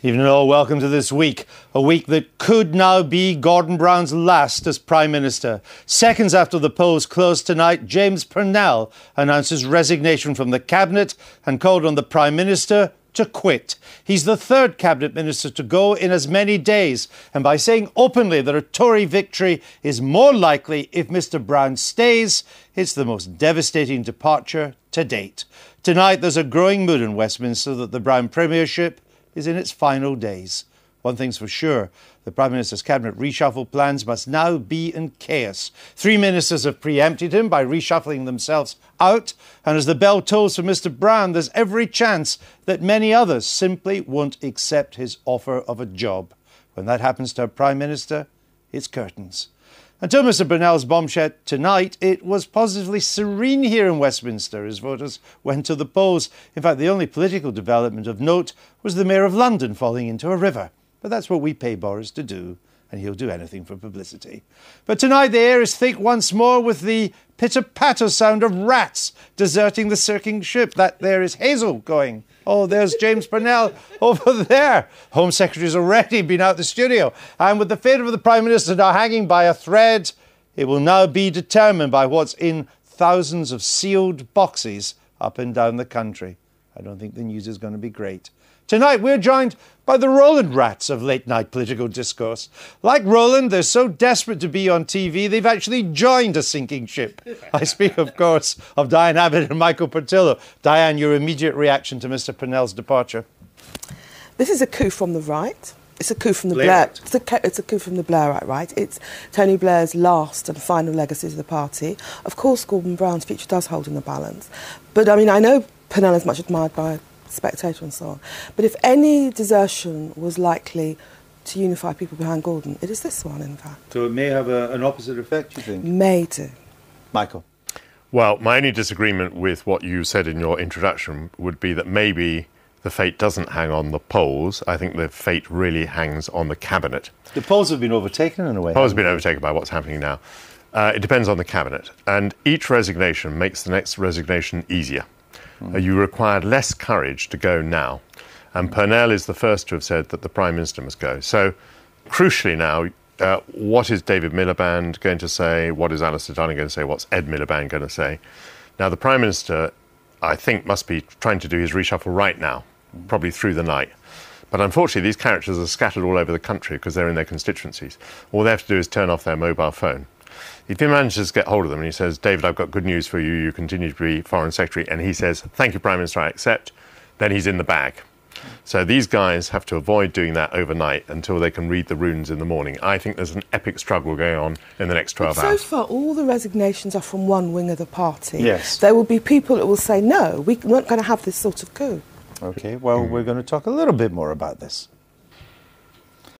Evening all, welcome to this week. A week that could now be Gordon Brown's last as Prime Minister. Seconds after the polls closed tonight, James Purnell announced his resignation from the Cabinet and called on the Prime Minister to quit. He's the third Cabinet Minister to go in as many days, and by saying openly that a Tory victory is more likely if Mr Brown stays, it's the most devastating departure to date. Tonight there's a growing mood in Westminster that the Brown Premiership is in its final days. One thing's for sure, the Prime Minister's Cabinet reshuffle plans must now be in chaos. 3 ministers have preempted him by reshuffling themselves out, and as the bell tolls for Mr Brown, there's every chance that many others simply won't accept his offer of a job. When that happens to a Prime Minister, it's curtains. Until Mr Purnell's bombshell tonight, it was positively serene here in Westminster as voters went to the polls. In fact, the only political development of note was the Mayor of London falling into a river. But that's what we pay Boris to do, and he'll do anything for publicity. But tonight the air is thick once more with the pitter-patter sound of rats deserting the sinking ship. That there is Hazel going. Oh, there's James Purnell over there. Home Secretary's already been out the studio. And with the fate of the Prime Minister now hanging by a thread, it will now be determined by what's in thousands of sealed boxes up and down the country. I don't think the news is going to be great. Tonight we're joined by the Roland rats of late-night political discourse. Like Roland, they're so desperate to be on TV, they've actually joined a sinking ship. I speak, of course, of Diane Abbott and Michael Portillo. Diane, your immediate reaction to Mr Purnell's departure? This is a coup from the right. It's a coup from the Blair. It's a coup from the Blairite right. It's Tony Blair's last and final legacy to the party. Of course, Gordon Brown's future does hold in the balance. But, I mean, I know Purnell is much admired by Spectator and so on. But if any desertion was likely to unify people behind Gordon, it is this one, in fact. So it may have an opposite effect, you think? May do. Michael? Well, my only disagreement with what you said in your introduction would be that maybe the fate doesn't hang on the polls. I think the fate really hangs on the Cabinet. The polls have been overtaken in a way. Polls have been overtaken by what's happening now. It depends on the Cabinet. And each resignation makes the next resignation easier. You required less courage to go now. And Purnell is the first to have said that the Prime Minister must go. So, crucially now, what is David Miliband going to say? What is Alistair Darling going to say? What's Ed Miliband going to say? Now, the Prime Minister, I think, must be trying to do his reshuffle right now, probably through the night. But unfortunately, these characters are scattered all over the country because they're in their constituencies. All they have to do is turn off their mobile phone. If he manages to get hold of them and he says, David, I've got good news for you, you continue to be Foreign Secretary, and he says, thank you, Prime Minister, I accept, then he's in the bag. So these guys have to avoid doing that overnight until they can read the runes in the morning. I think there's an epic struggle going on in the next 12 hours. So far, all the resignations are from one wing of the party. Yes. There will be people that will say, no, we're not going to have this sort of coup. OK, well, we're going to talk a little bit more about this.